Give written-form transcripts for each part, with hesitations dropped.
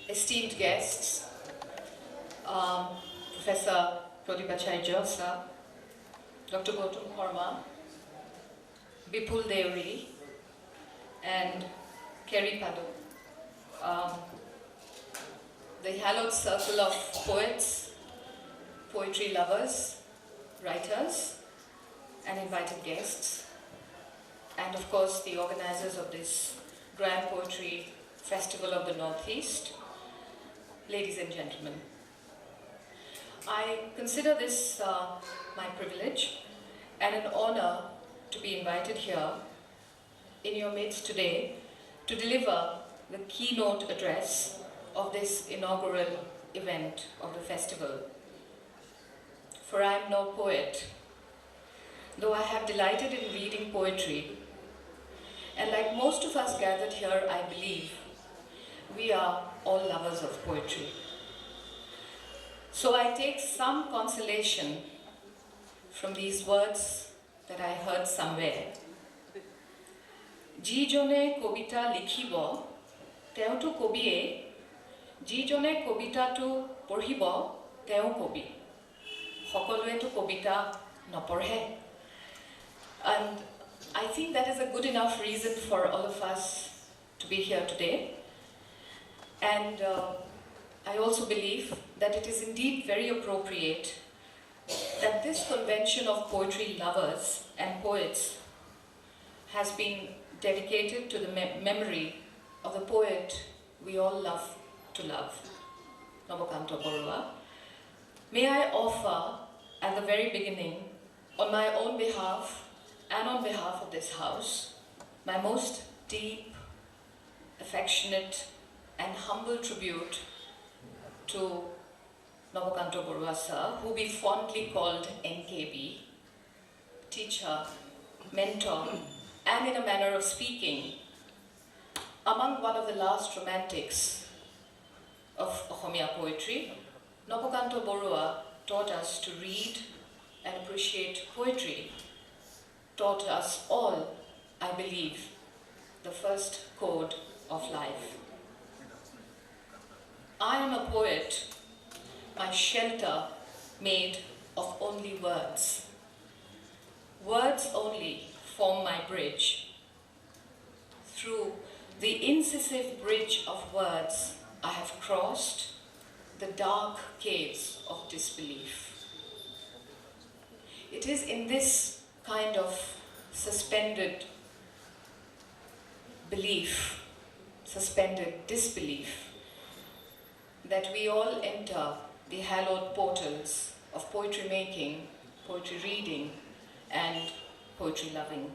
esteemed guests, Professor Pradipacharya sir, Dr. Gautam Kharma, Bipul Deori, and Kerry Pado, the hallowed circle of poets, poetry lovers, writers, and invited guests, and of course the organizers of this Grand Poetry Festival of the Northeast, ladies and gentlemen. I consider this my privilege and an honor to be invited here in your midst today to deliver the keynote address of this inaugural event of the festival. For I am no poet, though I have delighted in reading poetry, and like most of us gathered here, I believe we are all lovers of poetry. So I take some consolation from these words that I heard somewhere. Jijone kobita likhibo, teotu kobie, jijone kobita tu porhibo, teo kobi. Hokolue tu kobita noporhe. And I think that is a good enough reason for all of us to be here today. And I also believe that it is indeed very appropriate that this convention of poetry lovers and poets has been dedicated to the memory of the poet we all love to love, Nobukanto Borua. May I offer at the very beginning, on my own behalf and on behalf of this house, my most deep, affectionate, and humble tribute to Nobukanto Borua sir, who we fondly called NKB, teacher, mentor, and in a manner of speaking, among one of the last romantics of Ohomia poetry. Nobukanto Borua taught us to read and appreciate poetry, taught us all, I believe, the first code of life. I am a poet, my shelter made of only words. Words only form my bridge. Through the incisive bridge of words, I have crossed the dark caves of disbelief. It is in this kind of suspended belief, suspended disbelief, that we all enter the hallowed portals of poetry making, poetry reading, and poetry loving.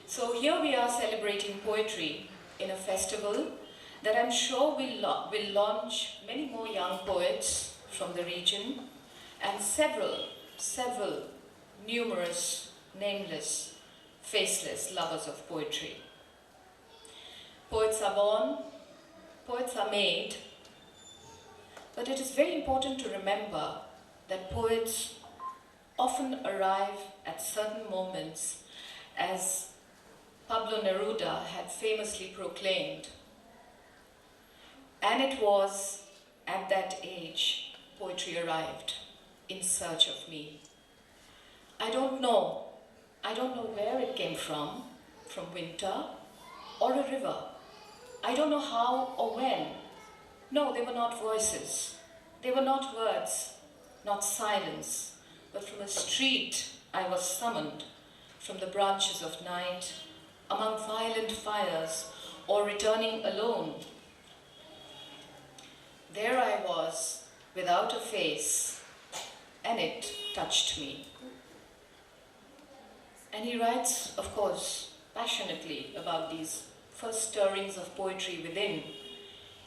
So here we are celebrating poetry in a festival that I'm sure will launch many more young poets from the region and several numerous, nameless, faceless lovers of poetry. Poets are born, poets are made, but it is very important to remember that poets often arrive at certain moments, as Pablo Neruda had famously proclaimed. And it was at that age poetry arrived in search of me. I don't know where it came from winter or a river. I don't know how or when. No, they were not voices. They were not words, not silence, but from a street I was summoned, from the branches of night, among violent fires, or returning alone. There I was, without a face, and it touched me. And he writes, of course, passionately about these first stirrings of poetry within.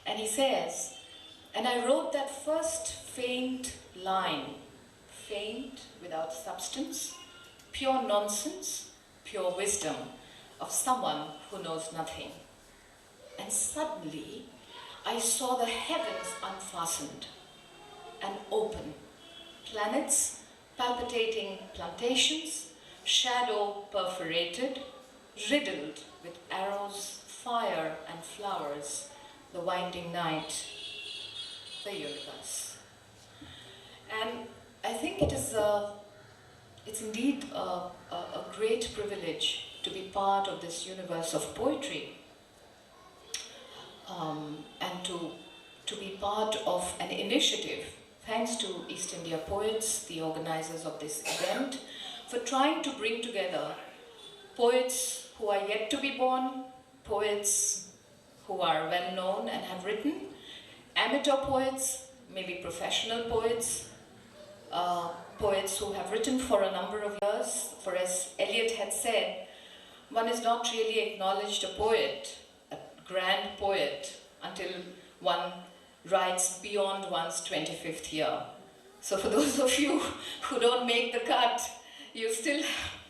And he says, and I wrote that first faint line, faint without substance, pure nonsense, pure wisdom of someone who knows nothing. And suddenly, I saw the heavens unfastened and open, planets palpitating plantations, shadow perforated, riddled with arrows, fire and flowers, the winding night, the universe. And I think it's indeed a great privilege to be part of this universe of poetry, and to be part of an initiative, thanks to East India Poets, the organizers of this event, for trying to bring together poets who are yet to be born, poets who are well known and have written, amateur poets, maybe professional poets, poets who have written for a number of years. For as Eliot had said, one is not really acknowledged a poet, a grand poet, until one writes beyond one's 25th year. So for those of you who don't make the cut, you still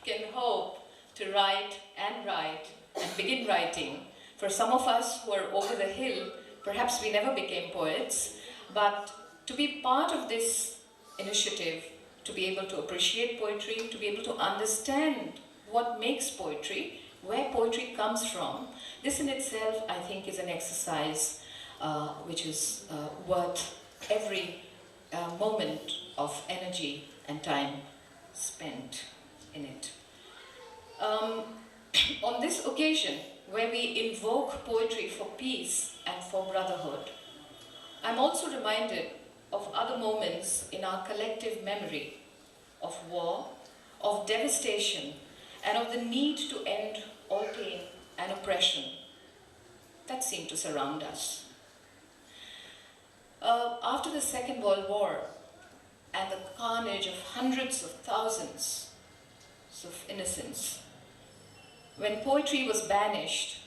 can hope to write and begin writing. For some of us who are over the hill, perhaps we never became poets, but to be part of this initiative, to be able to appreciate poetry, to be able to understand what makes poetry, where poetry comes from, this in itself, I think, is an exercise which is worth every moment of energy and time spent in it. On this occasion, where we invoke poetry for peace and for brotherhood, I'm also reminded of other moments in our collective memory of war, of devastation, and of the need to end all pain and oppression that seem to surround us. After the Second World War and the carnage of hundreds of thousands of innocents, when poetry was banished,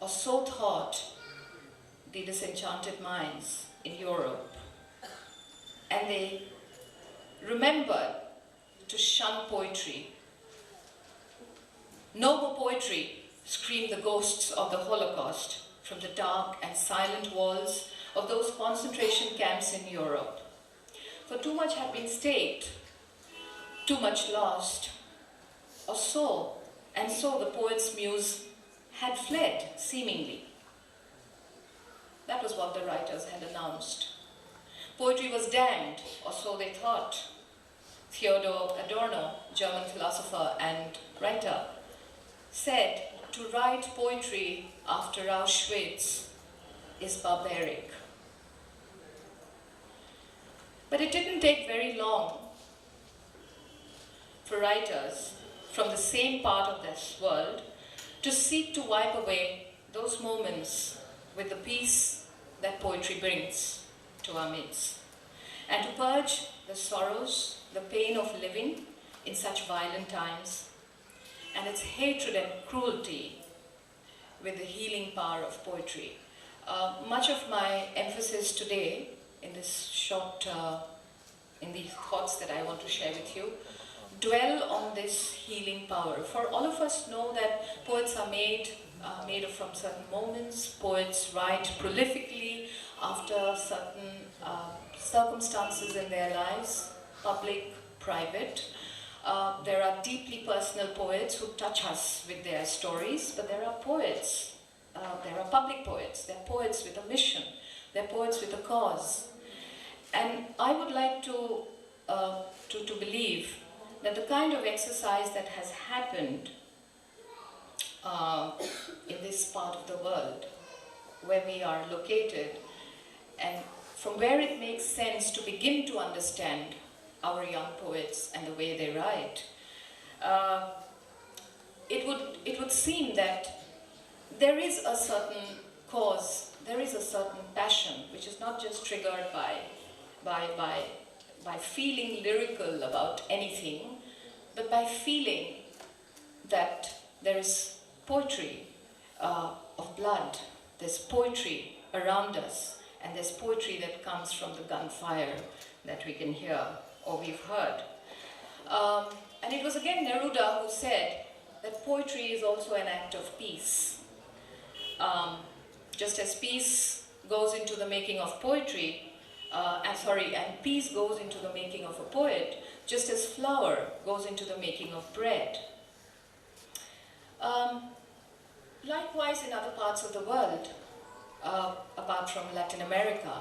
or so thought the disenchanted minds in Europe, and they remembered to shun poetry. No more poetry, screamed the ghosts of the Holocaust from the dark and silent walls of those concentration camps in Europe. For too much had been staked, too much lost, or so, and so the poet's muse had fled, seemingly. That was what the writers had announced. Poetry was damned, or so they thought. Theodor Adorno, German philosopher and writer, said to write poetry after Auschwitz is barbaric. But it didn't take very long for writers from the same part of this world to seek to wipe away those moments with the peace that poetry brings to our midst, and to purge the sorrows, the pain of living in such violent times, and its hatred and cruelty with the healing power of poetry. Much of my emphasis today in this short, in these thoughts that I want to share with you, dwell on this healing power. For all of us know that poets are made from certain moments. Poets write prolifically after certain circumstances in their lives, public, private. There are deeply personal poets who touch us with their stories, but there are poets, there are public poets, they're poets with a mission, they're poets with a cause. And I would like to believe that the kind of exercise that has happened in this part of the world where we are located, and from where it makes sense to begin to understand our young poets and the way they write, it would seem that there is a certain cause, there is a certain passion which is not just triggered by feeling lyrical about anything, but by feeling that there is poetry of blood, there's poetry around us, and there's poetry that comes from the gunfire that we can hear or we've heard. And it was again Neruda who said that poetry is also an act of peace. Just as peace goes into the making of poetry, and peace goes into the making of a poet, just as flour goes into the making of bread. Likewise, in other parts of the world, apart from Latin America,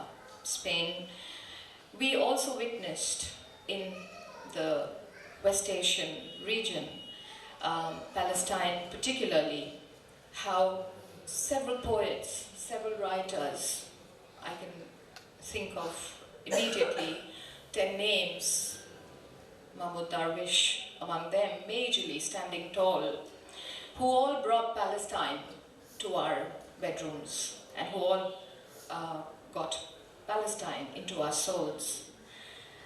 Spain, we also witnessed in the West Asian region, Palestine particularly, how several poets, several writers, I can think of immediately 10 names, Mahmoud Darwish among them, majorly standing tall, who all brought Palestine to our bedrooms and who all got Palestine into our souls.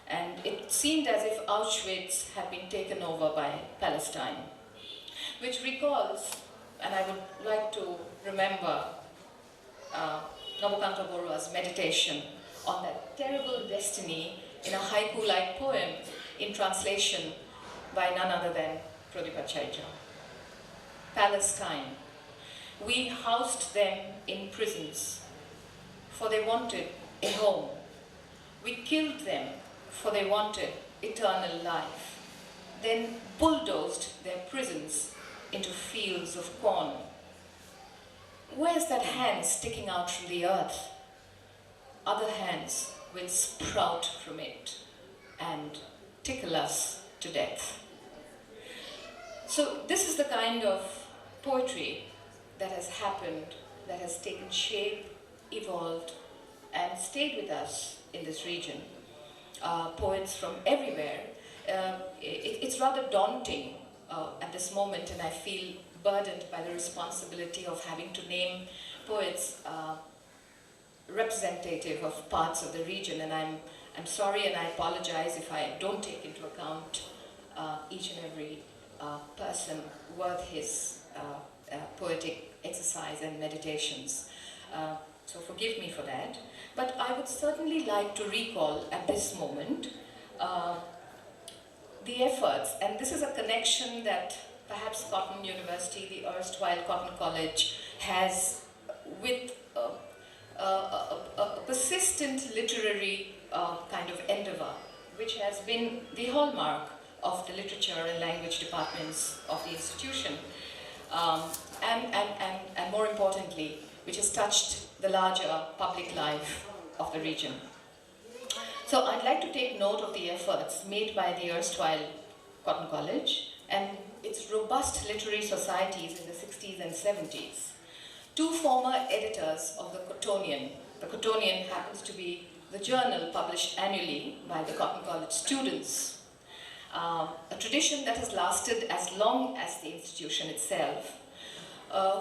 And it seemed as if Auschwitz had been taken over by Palestine, which recalls, and I would like to remember Nobokanta Borua's meditation on that terrible destiny in a haiku-like poem in translation by none other than Pradip Acharya. Palestine. We housed them in prisons, for they wanted a home. We killed them, for they wanted eternal life, then bulldozed their prisons into fields of corn. Where's that hand sticking out from the earth? Other hands will sprout from it and tickle us to death. So this is the kind of poetry that has happened, that has taken shape, evolved, and stayed with us in this region. Poets from everywhere. It's rather daunting at this moment, and I feel burdened by the responsibility of having to name poets representative of parts of the region, and I'm sorry and I apologize if I don't take into account each and every person worth his poetic exercise and meditations. So forgive me for that. But I would certainly like to recall at this moment the efforts, and this is a connection that perhaps Cotton University, the erstwhile Cotton College, has with a persistent literary kind of endeavor, which has been the hallmark of the literature and language departments of the institution, and more importantly, which has touched the larger public life of the region. So I'd like to take note of the efforts made by the erstwhile Cotton College and its robust literary societies in the 60s and 70s. Two former editors of the Cottonian happens to be the journal published annually by the Cotton College students, a tradition that has lasted as long as the institution itself,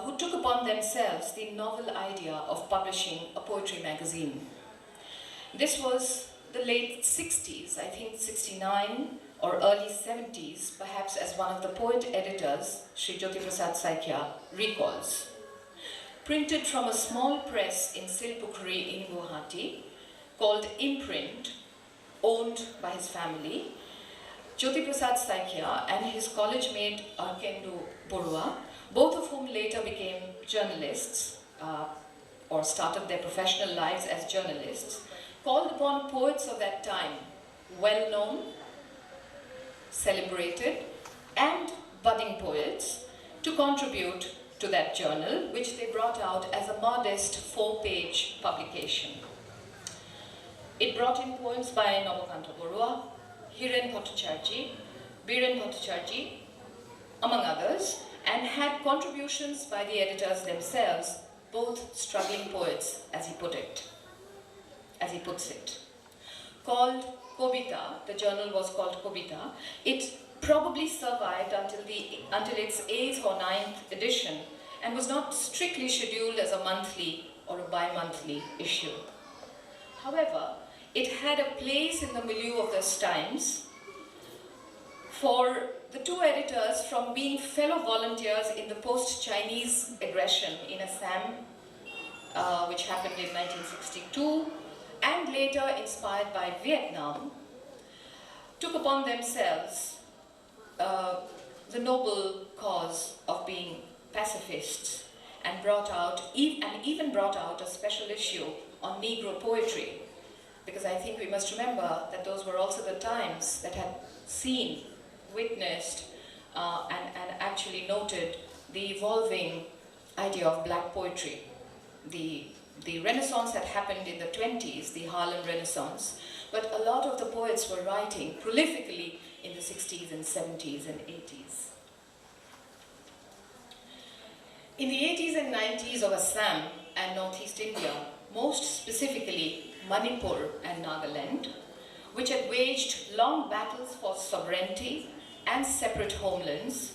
who took upon themselves the novel idea of publishing a poetry magazine. This was the late 60s, I think 69 or early 70s, perhaps, as one of the poet editors, Sri Jyoti Prasad Saikia, recalls. Printed from a small press in Silpukuri in Guwahati, called Imprint, owned by his family, Jyoti Prasad Saikia and his college mate Arkendu Borua, both of whom later became journalists or started their professional lives as journalists, called upon poets of that time, well-known, celebrated, and budding poets, to contribute to that journal, which they brought out as a modest 4-page publication. It brought in poems by Nobokanta Borua, Hiren Bhattacharjee, Biren Bhattacharjee, among others, and had contributions by the editors themselves, both struggling poets, as he puts it. Called Kobita, the journal was called Kobita. It probably survived until its 8th or 9th edition and was not strictly scheduled as a monthly or a bi-monthly issue. However, it had a place in the milieu of those times for the two editors from being fellow volunteers in the post-Chinese aggression in Assam, which happened in 1962, and later inspired by Vietnam, took upon themselves the noble cause of being pacifists and even brought out a special issue on Negro poetry, because I think we must remember that those were also the times that had seen, witnessed, and actually noted the evolving idea of black poetry, the The Renaissance had happened in the 20s, the Harlem Renaissance, but a lot of the poets were writing prolifically in the 60s and 70s and 80s. In the 80s and 90s of Assam and Northeast India, most specifically Manipur and Nagaland, which had waged long battles for sovereignty and separate homelands,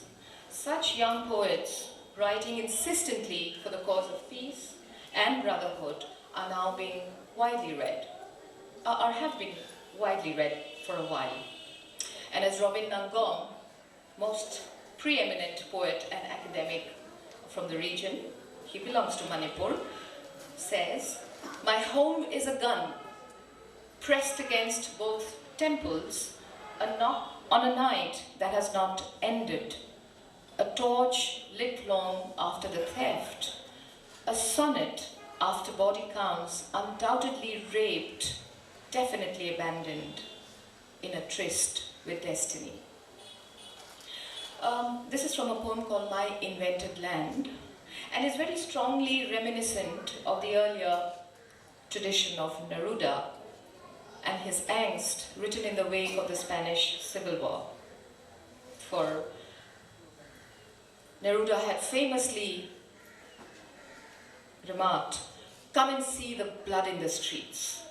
such young poets writing insistently for the cause of peace and brotherhood are now being widely read, or have been widely read for a while. And as Robin Nangom, most preeminent poet and academic from the region, he belongs to Manipur, says, "My home is a gun pressed against both temples on a night that has not ended, a torch lit long after the theft, a sonnet after body counts, undoubtedly raped, definitely abandoned, in a tryst with destiny." This is from a poem called My Invented Land, and is very strongly reminiscent of the earlier tradition of Neruda and his angst written in the wake of the Spanish Civil War. For Neruda had famously remarked, "Come and see the blood in the streets."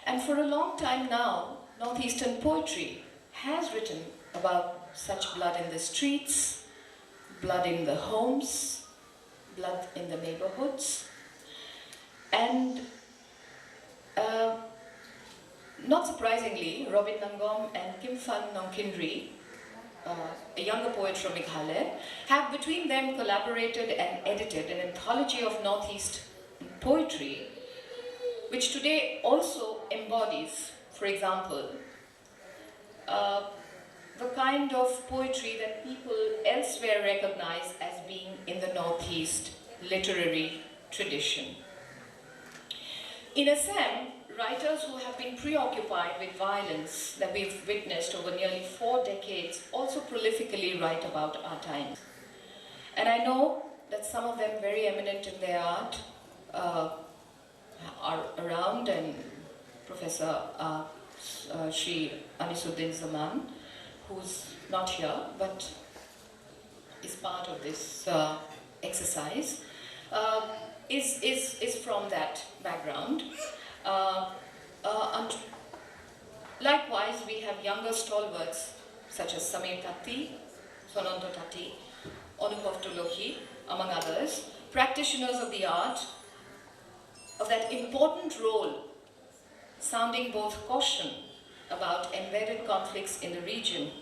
And for a long time now, Northeastern poetry has written about such blood in the streets, blood in the homes, blood in the neighborhoods. And not surprisingly, Robin Nangom and Kimfan Nongkinri, a younger poet from Meghalaya, have between them collaborated and edited an anthology of Northeast poetry, which today also embodies, for example, the kind of poetry that people elsewhere recognize as being in the Northeast literary tradition. In Assam, writers who have been preoccupied with violence that we've witnessed over nearly 4 decades also prolifically write about our times. And I know that some of them, very eminent in their art, are around, and Professor Shri Anisuddin Zaman, who's not here but is part of this exercise, is from that background. And likewise, we have younger stalwarts such as Samir Tati, Sononto Tati, Anubhav Tulohi, among others, practitioners of the art, of that important role, sounding both caution about embedded conflicts in the region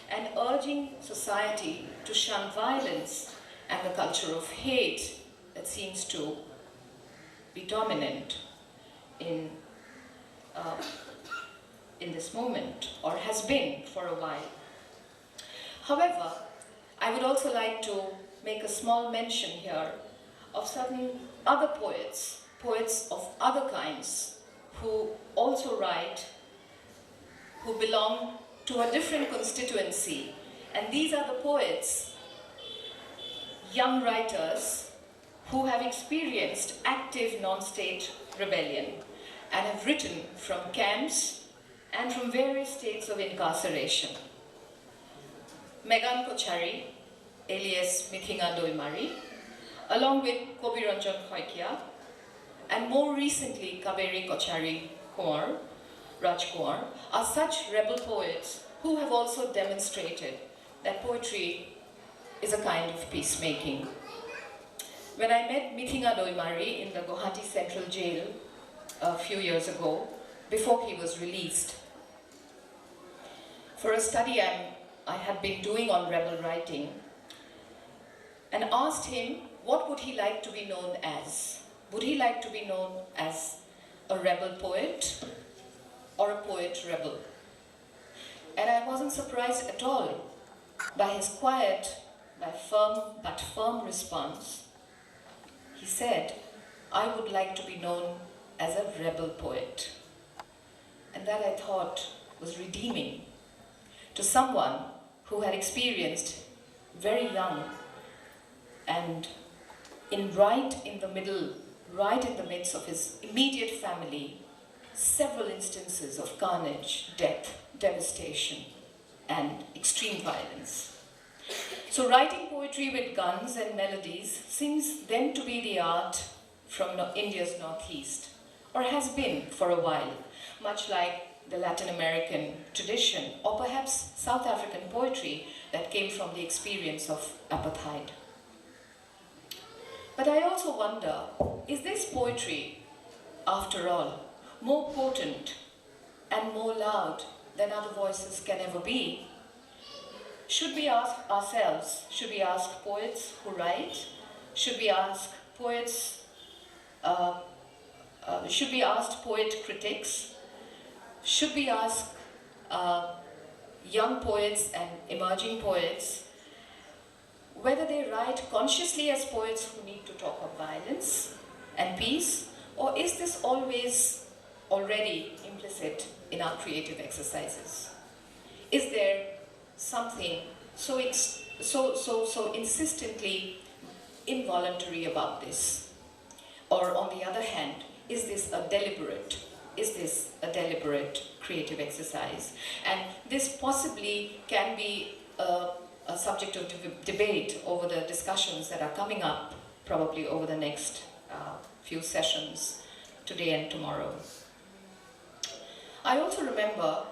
and urging society to shun violence and the culture of hate that seems to be dominant in this moment, or has been for a while. However, I would also like to make a small mention here of certain other poets of other kinds, who also write, who belong to a different constituency. And these are the poets, young writers, who have experienced active non-state rebellion and have written from camps and from various states of incarceration. Megan Kochari, alias Mithinga Doimari, along with Kobiranjan Khoikia, and more recently Kaveri Kochari Kaur, Raj Kaur, are such rebel poets who have also demonstrated that poetry is a kind of peacemaking. When I met Mithinga Doimari in the Guwahati Central Jail a few years ago, before he was released, for a study I had been doing on rebel writing, and asked him what would he like to be known as. Would he like to be known as a rebel poet or a poet rebel? And I wasn't surprised at all by his quiet, but firm response. He said, "I would like to be known as a rebel poet." And that, I thought, was redeeming to someone who had experienced very young and right in the middle right in the midst of his immediate family, several instances of carnage, death, devastation, and extreme violence. So writing poetry with guns and melodies seems then to be the art from India's northeast, or has been for a while, much like the Latin American tradition, or perhaps South African poetry that came from the experience of apartheid. But I also wonder, is this poetry, after all, more potent and more loud than other voices can ever be? Should we ask ourselves, should we ask poets who write? Should we ask poets, should we ask poet critics? Should we ask young poets and emerging poets whether they write consciously as poets who need to talk of violence and peace, or is this always already implicit in our creative exercises? Is there something so insistently involuntary about this? Or on the other hand, is this a deliberate creative exercise? And this possibly can be a subject of debate over the discussions that are coming up probably over the next few sessions, today and tomorrow. I also remember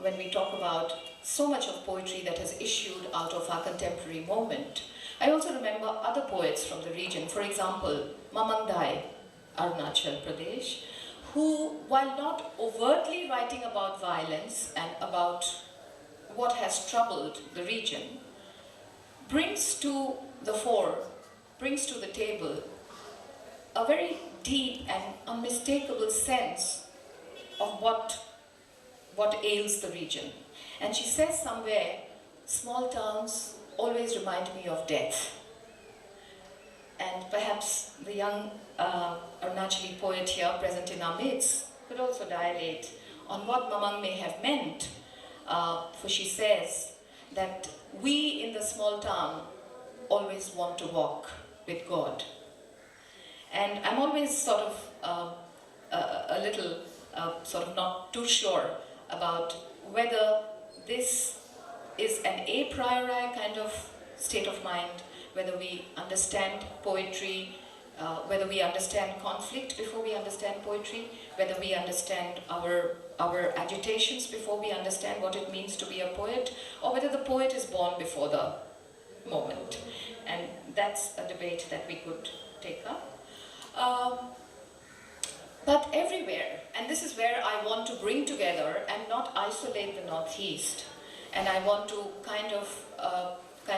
when we talk about so much of poetry that has issued out of our contemporary moment, I also remember other poets from the region, for example, Mamangdai, Arunachal Pradesh, who, while not overtly writing about violence and about what has troubled the region, brings to the fore, brings to the table a very deep and unmistakable sense of what ails the region. And she says somewhere, small towns always remind me of death. And perhaps the young Arunachali poet here present in our midst could also dilate on what Mamang may have meant. For she says that we in the small town always want to walk with God. And I'm always sort of a little sort of not too sure about whether this is an a priori kind of state of mind, whether we understand poetry, whether we understand conflict before we understand poetry, whether we understand our agitations before we understand what it means to be a poet, or whether the poet is born before the moment. And that's a debate that we could take up. But everywhere, and this is where I want to bring together and not isolate the Northeast, and I want to kind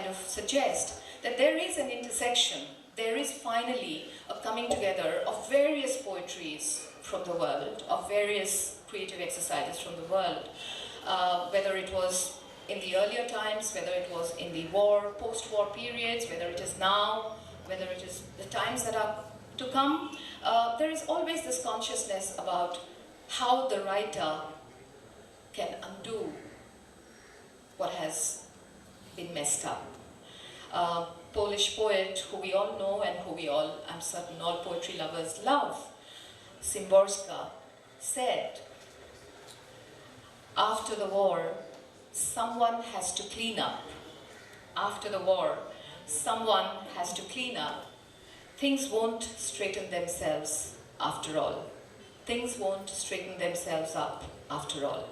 of suggest that there is an intersection, there is finally a coming together of various poetries from the world, of various creative exercises from the world, whether it was in the earlier times, whether it was in the war, post-war periods, whether it is now, whether it is the times that are to come. There is always this consciousness about how the writer can undo what has been messed up. Polish poet who we all know and who we all, I'm certain all poetry lovers love, Szymborska, said, after the war, someone has to clean up. After the war, someone has to clean up. Things won't straighten themselves after all. Things won't straighten themselves up after all.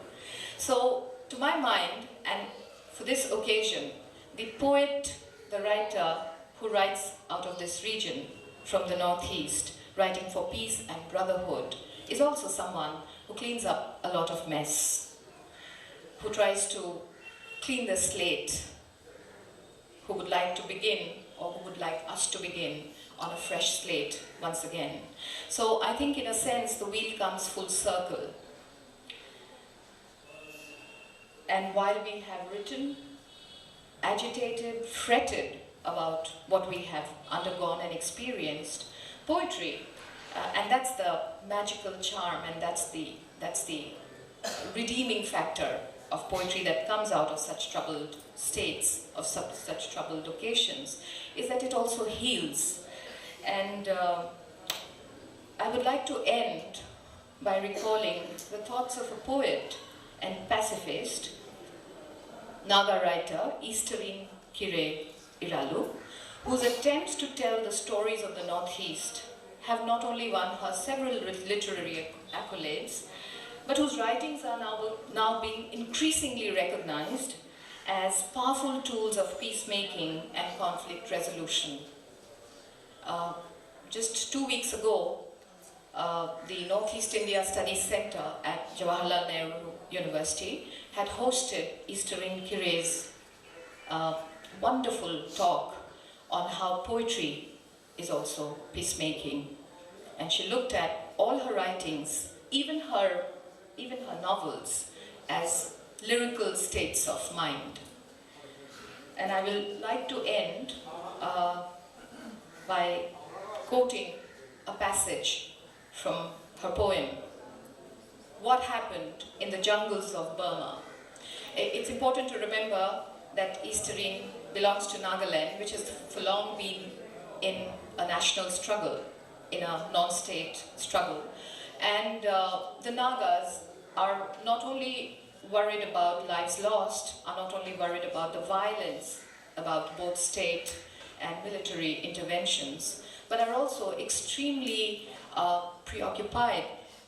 So, to my mind, and for this occasion, the poet, the writer who writes out of this region from the Northeast, writing for peace and brotherhood, is also someone who cleans up a lot of mess, who tries to clean the slate, who would like to begin, or who would like us to begin, on a fresh slate once again. So I think in a sense the wheel comes full circle. And while we have written, agitated, fretted about what we have undergone and experienced, poetry, and that's the magical charm, and that's the redeeming factor of poetry that comes out of such troubled states, of such troubled occasions, is that it also heals. And I would like to end by recalling the thoughts of a poet and pacifist, Naga writer Easterine Kire Iralu, whose attempts to tell the stories of the Northeast have not only won her several literary accolades, but whose writings are now being increasingly recognized as powerful tools of peacemaking and conflict resolution. Just 2 weeks ago, the Northeast India Studies Center at Jawaharlal Nehru University had hosted Easterine Kire's wonderful talk on how poetry is also peacemaking. And she looked at all her writings, even her novels, as lyrical states of mind. And I will like to end by quoting a passage from her poem, What Happened in the Jungles of Burma. It's important to remember that Easterine belongs to Nagaland, which has for long been in a national struggle, in a non-state struggle. And the Nagas are not only worried about lives lost, are not only worried about the violence, about both state and military interventions, but are also extremely preoccupied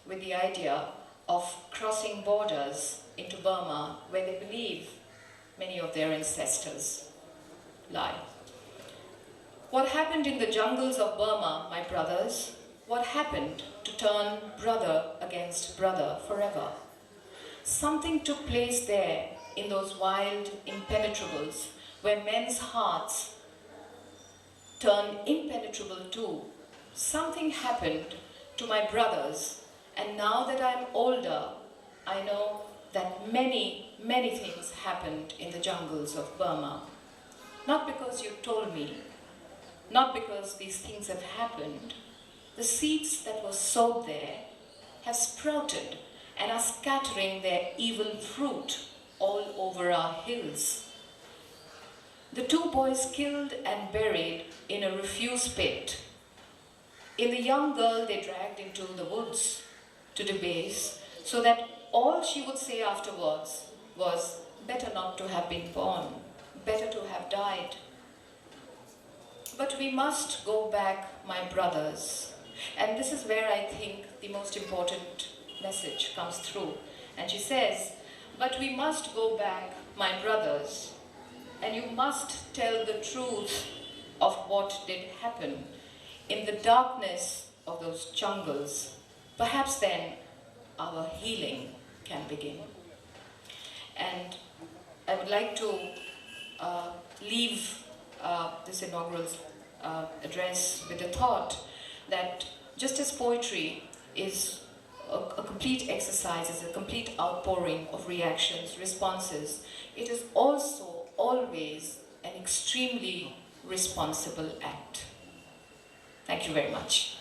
with the idea of crossing borders into Burma, where they believe many of their ancestors lie. What happened in the jungles of Burma, my brothers? What happened to turn brother against brother forever? Something took place there in those wild impenetrables, where men's hearts turn impenetrable too. Something happened to my brothers, and now that I'm older, I know that many, many things happened in the jungles of Burma. Not because you told me, not because these things have happened. The seeds that were sowed there have sprouted and are scattering their evil fruit all over our hills. The 2 boys killed and buried in a refuse pit. In the young girl they dragged into the woods to debase, so that all she would say afterwards was, better not to have been born, better to have died. But we must go back, my brothers. And this is where I think the most important message comes through. And she says, but we must go back, my brothers, and you must tell the truth of what did happen in the darkness of those jungles. Perhaps then our healing can begin. And I would like to leave this inaugural address with the thought that just as poetry is a complete exercise, is a complete outpouring of reactions, responses, it is also always an extremely responsible act. Thank you very much.